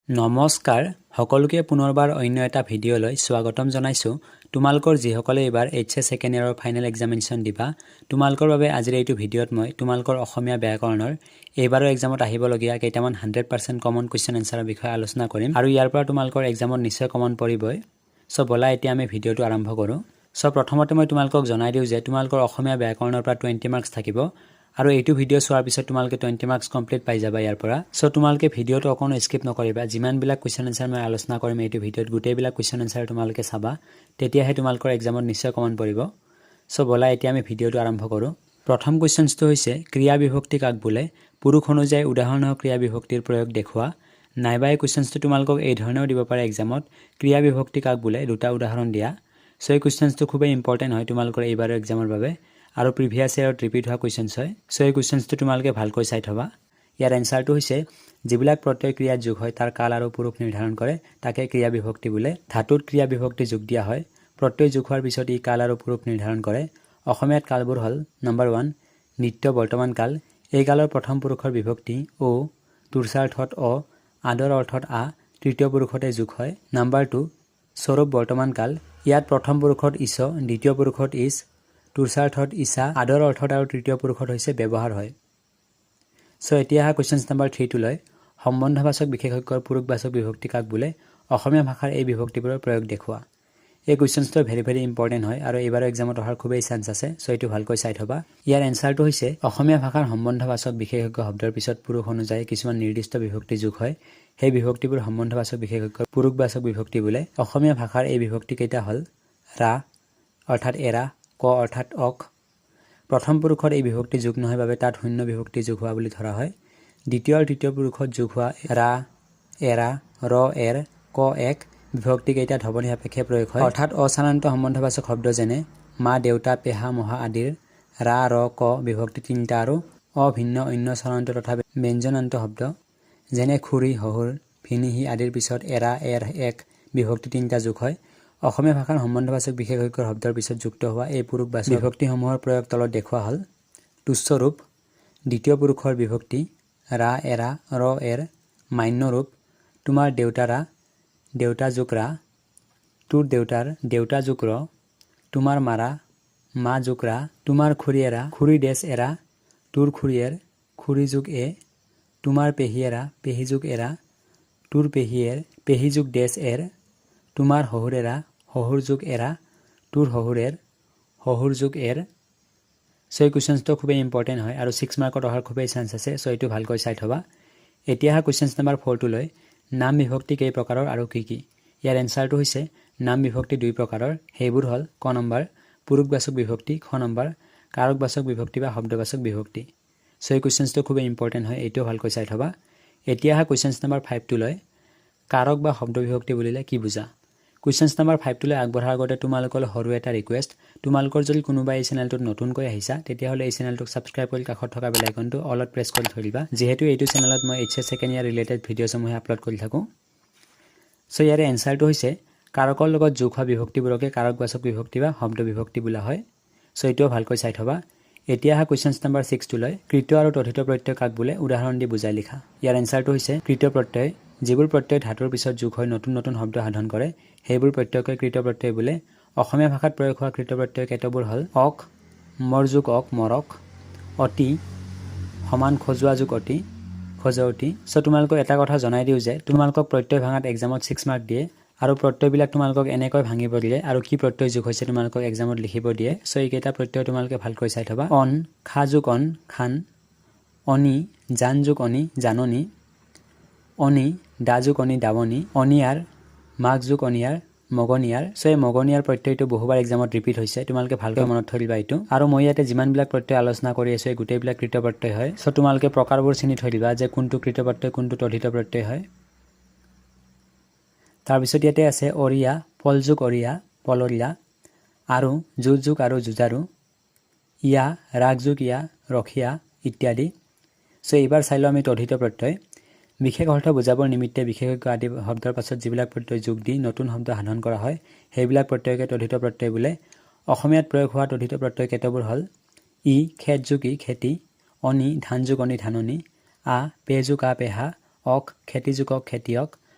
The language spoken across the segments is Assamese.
নমস্কাৰ সকলোকে পুনৰবাৰ অন্য এটা ভিডিঅ'লৈ স্বাগতম জনাইছো তোমালোকৰ যিসকলে এবাৰ এইচএছ সেকেন্ড ইয়াৰৰ ফাইনেল এক্সামিনেশ্যন দিবা তোমালোকৰ বাবে আজিৰ এইটো ভিডিঅ'ত মই তোমালোকৰ অসমীয়া ব্যাকৰণৰ এইবাৰৰ এক্সামত আহিবলগীয়া কেইটামান 100% কমন কোৱেশ্চন এনসাৰৰ বিষয়ে আলোচনা কৰিম আৰু ইয়াৰ পৰা তোমালোকৰ এক্সামত নিশ্চয় কমন পৰিবই সো বলা এতিয়া আমি ভিডিঅ'টো আৰম্ভ কৰো সো প্ৰথমতে মই তোমালোকক জনাই দিও যে তোমালোকৰ অসমীয়া ব্যাকৰণৰ পৰা 20 মাৰ্কছ থাকিব আৰু এইটো ভিডিঅ' চোৱাৰ পিছত তোমালোকে 20 মাৰ্কছ কমপ্লিট পাই যাবা ইয়াৰ পৰা সো তোমালোকে ভিডিঅ'টো অকনো স্কিপ নকৰিবা যিমান বিলাক কোৱেশ্চন এনসাৰ মই আলোচনা কৰিম এইটো ভিডিঅ'ত গোটেই বিলাক কোৱেশ্চন এনসাৰ তোমালোকে চাবা তেতিয়াহে তোমালোকৰ এক্সামত নিশ্চয় কমন পৰিব সো বলা এতিয়া আমি ভিডিঅ'টো আৰম্ভ কৰো প্ৰথম কোৱেশ্চনটো হৈছে ক্ৰিয়া বিভক্তি কাক বোলে পুৰুষ অনুযায়ী উদাহৰণৰ ক্ৰিয়া বিভক্তিৰ প্ৰয়োগ দেখুৱা নাইবা এই কোৱেশ্চনটো তোমালোকক এই ধৰণেও দিব পাৰে এক্সামত ক্ৰিয়া বিভক্তি কাক বোলে দুটা উদাহৰণ দিয়া সো এই কোৱেশ্চনটো খুব ইম্পৰ্টেন্ট হয় তোমালোকৰ এইবাৰৰ এক্সামৰ বাবে আৰু প্ৰিভিয়াস ইয়াৰত ৰিপিট হোৱা কোৱেশ্চনছ হয় সো এই কোৱেশ্চনটো তোমালোকে ভালকৈ চাই থবা ইয়াৰ এনসাৰটো হৈছে যিবিলাক প্ৰত্যয় ক্ৰিয়া যোগ হয় তাৰ কাল আৰু পুৰুষ নিৰ্ধাৰণ কৰে তাকে ক্ৰিয়া বিভক্তি বোলে ধাতুত ক্ৰিয়া বিভক্তি যোগ দিয়া হয় প্ৰত্যয় যোগ হোৱাৰ পিছত ই কাল আৰু পুৰুষ নিৰ্ধাৰণ কৰে অসমীয়াত কালবোৰ হল নম্বৰ 1 নিত্য বৰ্তমান কাল এই কালৰ প্ৰথম পুৰুষৰ বিভক্তি ও তুৰসাৰ্থত অ আদৰ অৰ্থত আ তৃতীয় পুৰুষতে যোগ হয় নম্বৰ 2 স্বৰূপ বৰ্তমান কাল ইয়াত প্ৰথম পুৰুষত ইছ দ্বিতীয় পুৰুষত ইছ তুৰসাৰ্থত ইছা আদৰ অৰ্থত আৰু তৃতীয় পুৰুষত হৈছে ব্যৱহাৰ হয় সো এতিয়া কোৱেশ্চন নম্বৰ 3 টো লৈ সম্বন্ধবাচক বিশেষজ্ঞৰ পুৰুষবাচক বিভক্তি কাক বোলে অসমীয়া ভাষাৰ এই বিভক্তিবোৰৰ প্ৰয়োগ দেখুৱা এই কোৱেশ্চনটো ভেৰি ইম্পৰ্টেন্ট হয় আৰু এবাৰ এক্সামত অহাৰ খুবেই চান্স আছে সো এটো ভালকৈ চাই থবা ইয়াৰ এনসাৰটো হৈছে অসমীয়া ভাষাৰ সম্বন্ধবাচক বিশেষজ্ঞ শব্দৰ পিছত পুৰুষ অনুযায়ী কিছুমান নিৰ্দিষ্ট বিভক্তি যোগ হয় সেই বিভক্তিবোৰ সম্বন্ধবাচক বিশেষজ্ঞৰ পুৰুষবাচক বিভক্তি বোলে অসমীয়া ভাষাৰ এই বিভক্তি কেইটা হল ৰা অৰ্থাৎ এৰা ক অৰ্থাৎ অক প্ৰথম পুৰুষৰ এই বিভক্তি যোগ নহয় বাবে তাত শূন্য বিভক্তি যোগ হোৱা বুলি ধৰা হয় দ্বিতীয় আৰু তৃতীয় পুৰুষত যোগ হোৱা ৰা এৰা ৰ এৰ ক এক বিভক্তি কেইটা ধ্বনি সাপেক্ষে প্ৰয়োগ হয় অৰ্থাৎ অচালন্ত সম্বন্ধবাচক শব্দ যেনে মা দেউতা পেহা মহা আদিৰ ৰা ৰ ক বিভক্তি তিনিটা আৰু অভিন্ন অন্য চালন্ত তথা ব্যঞ্জনান্ত শব্দ যেনে খুৰী হহুৰ ভিনিহি আদিৰ পিছত এৰা এৰ এক বিভক্তি তিনিটা যোগ হয় অসমীয়া ভাষাৰ সম্বন্ধবাচক বিশেষজ্ঞৰ শব্দৰ পিছত যুক্ত হোৱা এই পুৰুষবাচক বিভক্তিসমূহৰ প্ৰয়োগ তলত দেখুৱা হল তুচ্ছৰূপ দ্বিতীয় পুৰুষৰ বিভক্তি ৰা এৰা ৰ এৰ মান্য ৰূপ তোমাৰ দেউতাৰা দেউতা যোগ ৰা তোৰ দেউতাৰ দেউতা যোগ ৰ তোমাৰ মাৰা মা যোগ ৰা তোমাৰ খুৰীয়েৰা খুৰী ডেছ এৰা তোৰ খুৰীয়েৰ খুৰী যোগ এ তোমাৰ পেহীয়েৰা পেহী যোগ এৰা তোৰ পেহীয়েৰ পেহী যোগ ডেছ এৰ তোমাৰ হহুৰেৰা হহুৰ যোগ এৰা তোৰ হহুৰেৰ হহুৰ যোগ এৰ সো এই কোৱেশ্চনটো খুবেই ইম্পৰ্টেন্ট হয় আৰু 6 মাৰ্কত অহাৰ খুবেই চান্স আছে সো এটো ভালকৈ চাই থবা এতিয়া কোৱেশ্চন নম্বৰ 4 টো লৈ নাম বিভক্তি কেই প্ৰকাৰৰ আৰু কি কি ইয়াৰ এনসাৰটো হৈছে নাম বিভক্তি দুই প্ৰকাৰৰ হেইবোৰ হল ক নম্বৰ পুৰুষবাচক বিভক্তি খ নম্বৰ কাৰকবাচক বিভক্তি বা শব্দবাচক বিভক্তি সো এই কোৱেশ্চনটো খুবেই ইম্পৰ্টেন্ট হয় এটো ভালকৈ চাই থবা এতিয়া কোৱেশ্চন নম্বৰ 5 টো লৈ কাৰক বা শব্দ বিভক্তি বুলিলে কি বুজা কোৱেশ্চন নম্বৰ 5 টো লৈ আগবঢ়াৰ আগতে তোমালোকৰ হৰু এটা ৰিকুৱেষ্ট তোমালোকৰ যদি কোনোবা এই চেনেলটোত নতুনকৈ আহিছা তেতিয়া হলে এই চেনেলটোক সাবস্ক্ৰাইব কৰি কাষত থকা বেল আইকনটো অলত প্ৰেছ কৰি থৰিবা যেহেতু এইটো চেনেলত মই এইচএছ সেকেন্ড ইয়াৰ ৰিলেটেড ভিডিঅ'সমূহ আপলোড কৰি থাকো সো ইয়াৰ এনসাৰটো হৈছে কাৰকৰ লগত যোগ হোৱা বিভক্তিবোৰকে কাৰকবাচক বিভক্তি বা শব্দ বিভক্তি বোলা হয় সো এটো ভালকৈ চাই থবা এতিয়া কোৱেশ্চন নম্বৰ 6 টো লৈ কৃত আৰু তথিত প্ৰত্যয় কাক বোলে উদাহৰণ দি বুজাই লিখা ইয়াৰ এনসাৰটো হৈছে কৃত প্ৰত্যয় যিবোৰ প্ৰত্যয় ধাতুৰ পিছত যোগ হৈ নতুন নতুন শব্দ সাধন কৰে সেইবোৰ প্ৰত্যয়কে কৃত প্ৰত্যয় বোলে অসমীয়া ভাষাত প্ৰয়োগ হোৱা কৃত প্ৰত্যয় কেইটাবোৰ হল অকমৰ যোগ অক মৰক অতি সমান খজুৱা যোগ অতি খজুৱতি সো তোমালোকক এটা কথা জনাই দিও যে তোমালোকক প্ৰত্যয় ভাঙাত এক্সামত 6 মাৰ্ক দিয়ে আৰু প্ৰত্যয়বিলাক তোমালোকক এনেকৈ ভাঙিব দিয়ে আৰু কি প্ৰত্যয় যোগ হৈছে তোমালোকক এক্সামত লিখিব দিয়ে সো এই কেইটা প্ৰত্যয় তোমালোকে ভালকৈ চাই থবা অন খা যোগ অন খান অনি জান যোগ অনি জাননী অনি দা যোগ অনি দাৱনী অনিয়াৰ মাক যোগ অনিয়াৰ মগনিয়াৰ সো এই মগনিয়াৰ প্ৰত্যয়টো বহুবাৰ এক্সামত ৰিপিট হৈছে তোমালোকে ভালকৈ মনত থৰিবা এইটো আৰু মই ইয়াতে যিমানবিলাক প্ৰত্যয় আলোচনা কৰি আছো এই গোটেইবিলাক কৃত প্ৰত্যয় হয় সো তোমালোকে প্ৰকাৰবোৰ চিনি থৰিবা যে কোনটো কৃত প্ৰত্যয় কোনটো তথিত প্ৰত্যয় হয় তাৰ পিছত ইয়াতে আছে অৰিয়া পল যোগ অৰিয়া পলৰিয়া আৰু যুগ যোগ আৰু যুজাৰু ইয়া ৰাগ যোগ ইয়া ৰখিয়া ইত্যাদি সো এইবাৰ চাইলো আমি তথিত প্ৰত্যয় বিশেষ অৰ্থ বুজাবৰ নিমিত্তে বিশেষজ্ঞ আদি শব্দৰ পাছত যিবিলাক প্ৰত্যয় যোগ দি নতুন শব্দ সাধন কৰা হয় সেইবিলাক প্ৰত্যয়কে তথিত প্ৰত্যয় বোলে অসমীয়াত প্ৰয়োগ হোৱা তথিত প্ৰত্যয় কেইটাবোৰ হল ই খেত যোগ ই খেতি অনি ধান যোগ অনি ধাননি আ পে যোগ আ পেহা অক খেতি যোগ অক খেতিয়ক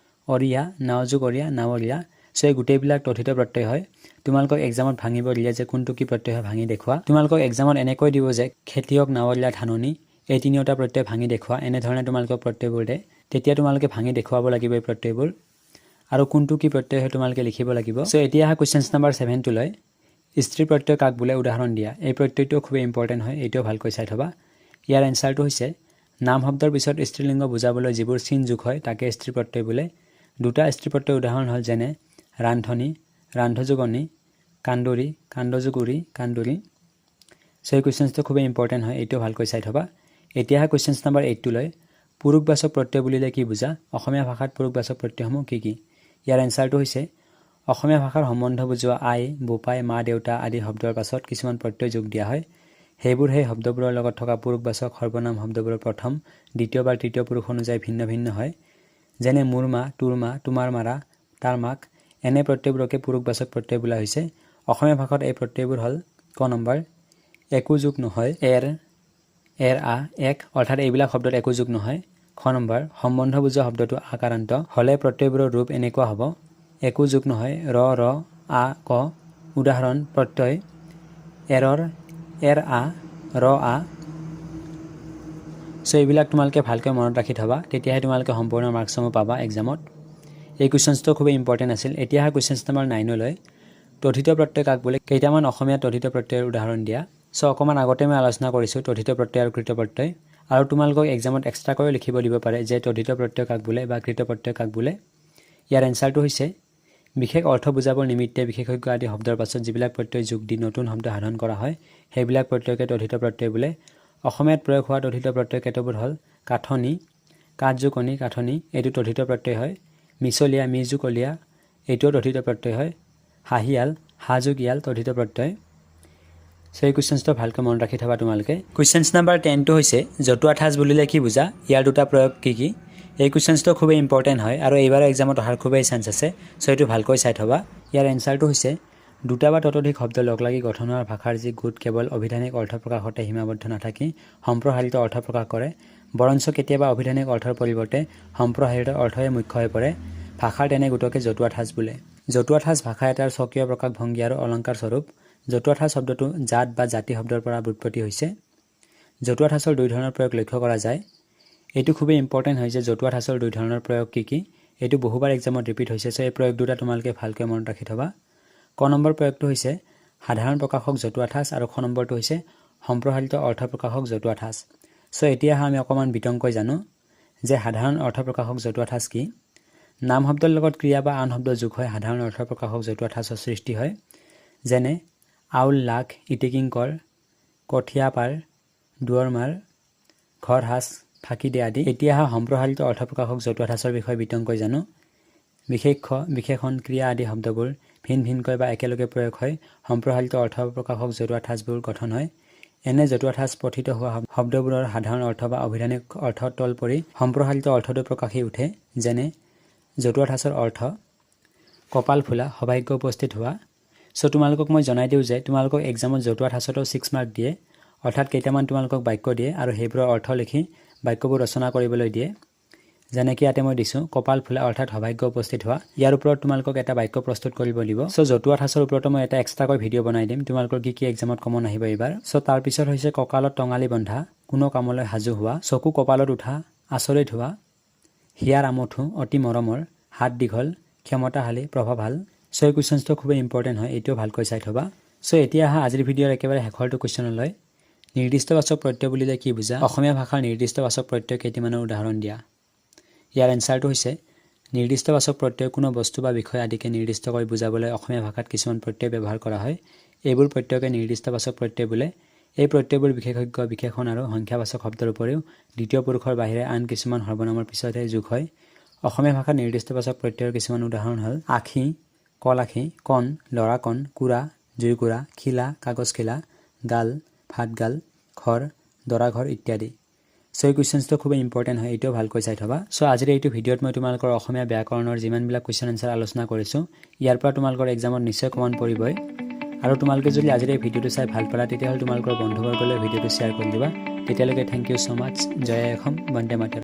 অৰিয়া নাওযোগ অৰিয়া নাৱৰীয়া সো এই গোটেইবিলাক তথিত প্ৰত্যয় হয় তোমালোকক এক্সামত ভাঙিব দিয়ে যে কোনটো কি প্ৰত্যয় হয় ভাঙি দেখুৱা তোমালোকক এক্সামত এনেকৈ দিব যে খেতিয়ক নাৱৰীয়া ধাননি এই তিনিটা প্ৰত্যয় ভাঙি দেখুৱা এনে ধৰণে তোমালোকক প্ৰত্যয়বোৰ দে তেতিয়া তোমালোকে ভাঙি দেখুৱাব লাগিব এই প্ৰত্যয়বোৰ আৰু কোনটো কি প্ৰত্যয় হয় তোমালোকে লিখিব লাগিব সো এতিয়া কোৱেশ্চনছ নম্বৰ 7 টো লয় স্ত্ৰী প্ৰত্যয় কাক বোলে উদাহৰণ দিয়া এই প্ৰত্যয়টো খুব ইম্পৰ্টেন্ট হয় এইটো ভালকৈ চাই থবা ইয়াৰ এনসাৰটো হৈছে নাম শব্দৰ পিছত স্ত্ৰীলিংগ বুজাবলৈ যিবোৰ চিন যোগ হয় তাকে স্ত্ৰী প্ৰত্যয় বোলে দুটা স্ত্ৰী প্ৰত্যয় উদাহৰণ হ'ল যেনে ৰান্ধনী ৰান্ধযোগনী কান্দুৰী কাণ্ডযোগুৰী কান্দুৰী সো এই কোৱেশ্চনটো খুব ইম্পৰ্টেন্ট হয় এইটো ভালকৈ চাই থবা এতিয়া কোৱেশ্চনছ নম্বৰ 8 টো লয় পুৰুষবাচক প্ৰত্যয় বুলিলে কি বুজা অসমীয়া ভাষাত পুৰুষবাচক প্ৰত্যয়সমূহ কি কি ইয়াৰ এনসাৰটো হৈছে অসমীয়া ভাষাৰ সম্বন্ধ বুজোৱা আই বোপাই মা দেউতা আদি শব্দৰ পাছত কিছুমান প্ৰত্যয় যোগ দিয়া হয় হেইবোৰ হে শব্দবোৰৰ লগত থকা পুৰুষবাচক সৰ্বনাম শব্দবোৰৰ প্ৰথম দ্বিতীয় বা তৃতীয় পুৰুষ অনুযায়ী ভিন্ন ভিন্ন হয় যেনে মোৰ মা তোৰ মা তোমাৰ মাৰা তাৰ মাক এনে প্ৰত্যয়বোৰকে পুৰুষবাচক প্ৰত্যয় বোলা হৈছে অসমীয়া ভাষাত এই প্ৰত্যয়বোৰ হ'ল ক নম্বৰ একো যোগ নহয় এৰ আ এক অৰ্থাৎ এইবিলাক শব্দত একো যোগ নহয় খ নম্বৰ সম্বন্ধ বুজোৱা শব্দটো আকাৰান্ত হলে প্ৰত্যয়বোৰৰ ৰূপ এনেকুৱা হ'ব একো যোগ নহয় ৰ আ ক উদাহৰণ প্ৰত্যয় এৰৰ এৰ আ ৰ আ সো এইবিলাক তোমালোকে ভালকৈ মনত ৰাখি থবা তেতিয়াহে তোমালোকে সম্পূৰ্ণ মাৰ্কসমূহ পাবা এক্সামত এই কোৱেশ্চনটো খুব ইম্পৰ্টেন্ট আছিল এতিয়া কোৱেশ্চনছ নম্বৰ 9 লৈ তথিত প্ৰত্যয় কাক বোলে কেইটামান অসমীয়া তথিত প্ৰত্যয়ৰ উদাহৰণ দিয়া সো অকমান আগতে মই আলোচনা কৰিছো তথিত প্ৰত্যয় আৰু কৃত প্ৰত্যয় আৰু তোমালোকক এক্সামত এক্সট্ৰা কৰি লিখিব দিব পাৰে যে তথিত প্ৰত্যয় কাক বোলে বা কৃত প্ৰত্যয় কাক বোলে ইয়াৰ এনসাৰটো হৈছে বিশেষ অৰ্থ বুজাবৰ নিমিত্তে বিশেষজ্ঞ আদি শব্দৰ পাছত যিবিলাক প্ৰত্যয় যোগ দি নতুন শব্দ সাধন কৰা হয় সেইবিলাক প্ৰত্যয়কে তথিত প্ৰত্যয় বোলে অসমীয়াত প্ৰয়োগ হোৱা তথিত প্ৰত্যয় কেইটাবোৰ হ'ল কাঠনি কাঠযোগনি কাঠনি এইটো তথিত প্ৰত্যয় হয় মিছলীয়া মিজুকলীয়া এইটো তথিত প্ৰত্যয় হয় হাহিয়াল হাজুগিয়াল তথিত প্ৰত্যয় সো এই কোৱেশ্চনটো ভালকৈ মনত ৰাখি থবা তোমালোকে কোৱেশ্চনছ নম্বৰ 10 টো হৈছে জতুৱা ঠাঁচ বুলিলে কি বুজা ইয়াৰ দুটা প্ৰয়োগ কি কি এই কোৱেশ্চনটো খুব ইম্পৰ্টেন্ট হয় আৰু এইবাৰ এক্সামত অহাৰ খুবেই চান্স আছে সো এটো ভালকৈ চাই থবা ইয়াৰ এনসাৰটো হৈছে দুটা বা ততোধিক শব্দ লগলাগি গঠন হোৱা ভাষাৰ যি গোট কেৱল অভিধানিক অৰ্থ প্ৰকাশতে সীমাবদ্ধ নাথাকি সম্প্ৰসাৰিত অৰ্থ প্ৰকাশ কৰে বৰঞ্চ কেতিয়াবা অভিধানিক অৰ্থৰ পৰিৱৰ্তে সম্প্ৰসাৰিত অৰ্থই মুখ্য হৈ পৰে ভাষাৰ তেনে গোটকে জতুৱা ঠাঁচ বোলে জতুৱা ঠাঁচ ভাষা এটাৰ স্বকীয় প্ৰকাশ ভংগী আৰু অলংকাৰ স্বৰূপ জতুৱা ঠাঁচ শব্দটো জাত বা জাতি শব্দৰ পৰা উৎপত্তি হৈছে জতুৱা ঠাঁচৰ দুই ধৰণৰ প্ৰয়োগ লক্ষ্য কৰা যায় এইটো খুবেই ইম্পৰ্টেন্ট হয় যে জতুৱা ঠাঁচৰ দুই ধৰণৰ প্ৰয়োগ কি কি এইটো বহুবাৰ এক্সামত ৰিপিট হৈছে সো এই প্ৰয়োগ দুটা তোমালোকে ভালকৈ মনত ৰাখি থবা ক নম্বৰ প্ৰয়োগটো হৈছে সাধাৰণ প্ৰকাশক জতুৱা ঠাঁচ আৰু খ নম্বৰটো হৈছে সম্প্ৰসাৰিত অৰ্থ প্ৰকাশক জতুৱা ঠাঁচ সো এতিয়া আমি অকমান বিতংকৈ জানো যে সাধাৰণ অৰ্থ প্ৰকাশক জতুৱা ঠাঁচ কি নাম শব্দৰ লগত ক্ৰিয়া বা আন শব্দ যোগ হয় সাধাৰণ অৰ্থ প্ৰকাশক জতুৱা ঠাঁচৰ সৃষ্টি হয় যেনে আউল লাখ ইটিকিংকৰ কঠিয়া পাৰ দুৱৰমাৰ ঘৰ হাস ফাঁকি দিয়া আদি এতিয়া সম্প্ৰসাৰিত অৰ্থ প্ৰকাশক জতুৱা ঠাঁচৰ বিষয়ে বিতংকৈ জানো বিশেষ্য বিশেষণ ক্ৰিয়া আদি শব্দবোৰ ভিন ভিনকৈ বা একেলগে প্ৰয়োগ হয় সম্প্ৰসাৰিত অৰ্থ প্ৰকাশক জতুৱা ঠাঁচবোৰ গঠন হয় এনে জতুৱা ঠাঁচ পঠিত হোৱা শব্দবোৰৰ সাধাৰণ অৰ্থ বা অভিধানিক অৰ্থ তল পৰি সম্প্ৰসাৰিত অৰ্থটো প্ৰকাশি উঠে যেনে জতুৱা ঠাঁচৰ অৰ্থ কপাল ফুলা সৌভাগ্য উপস্থিত হোৱা সো তোমালোকক মই জনাই দিওঁ যে তোমালোকক এক্সামত জতুৱা ঠাঁচতো 6 মাৰ্ক দিয়ে অৰ্থাৎ কেইটামান তোমালোকক বাক্য দিয়ে আৰু সেইবোৰৰ অৰ্থ লিখি বাক্যবোৰ ৰচনা কৰিবলৈ দিয়ে যেনে কি ইয়াতে মই দিছো কপাল ফুলা অৰ্থাৎ সৌভাগ্য উপস্থিত হোৱা ইয়াৰ ওপৰত তোমালোকক এটা বাক্য প্ৰস্তুত কৰিব দিব সো জতুৱা ঠাঁচৰ ওপৰত মই এটা এক্সট্ৰাকৈ ভিডিও বনাই দিম তোমালোকৰ কি এক্সামত কমন আহিব এবাৰ সো তাৰ পিছত হৈছে ককালত টঙালি বন্ধা কোনো কামলৈ হাজু হোৱা চকু কপালত উঠা আচৰিত হোৱা হিয়াৰ আমঠু অতি মৰমৰ হাত দীঘল ক্ষমতাশালী প্ৰভাৱশাল সো এই কোৱেশ্চনটো খুব ইম্পৰ্টেন্ট হয় এইটো ভালকৈ চাই থবা সো এতিয়া আজিৰ ভিডিওৰ একেবাৰে শেষৰটো কোৱেশ্চনলৈ নিৰ্দিষ্টবাচক প্ৰত্যয় বুলিলে কি বুজা অসমীয়া ভাষাৰ নিৰ্দিষ্টবাচক প্ৰত্যয় কেইটামানৰ উদাহৰণ দিয়া ইয়াৰ এনসাৰটো হৈছে নিৰ্দিষ্টবাচক প্ৰত্যয় কোনো বস্তু বা বিষয় আদিকে নিৰ্দিষ্ট কৰি বুজাবলৈ অসমীয়া ভাষাত কিছুমান প্ৰত্যয় ব্যৱহাৰ কৰা হয় এইবোৰ প্ৰত্যয়কে নিৰ্দিষ্টবাচক প্ৰত্যয় বোলে এই প্ৰত্যয়বোৰ বিশেষজ্ঞ বিশেষণ আৰু সংখ্যাবাচক শব্দৰ উপৰিও দ্বিতীয় পুৰুষৰ বাহিৰে আন কিছুমান সৰ্বনামৰ পিছতহে যোগ হয় অসমীয়া ভাষাত নিৰ্দিষ্টবাচক প্ৰত্যয়ৰ কিছুমান উদাহৰণ হ'ল আখি কলাখি কণ লৰা কণ কুৰা জুইকুৰা খিলা কাগজ খিলা গাল ভাত গাল ঘৰ দৰা ঘৰ ইত্যাদি সো এই কোৱেশ্চনটো খুব ইম্পৰ্টেন্ট হয় এইটো ভালকৈ চাই থবা সো আজিৰ এইটো ভিডিওত মই তোমালোকৰ অসমীয়া ব্যাকৰণৰ যিমানবিলাক কোৱেশ্চন আনসাৰ আলোচনা কৰিছো ইয়াৰ পৰা তোমালোকৰ এক্সামত নিশ্চয় কমন পৰিবই আৰু তোমালোকে যদি আজিৰ এই ভিডিওটো চাই ভাল পালা তেতিয়াহ'লে তোমালোকৰ বন্ধুবৰ্গলৈ ভিডিওটো শ্বেয়াৰ কৰি দিবা তেতিয়ালৈকে থ্যাংক ইউ সো মাচ জয় অসম বন্দে মাতৰম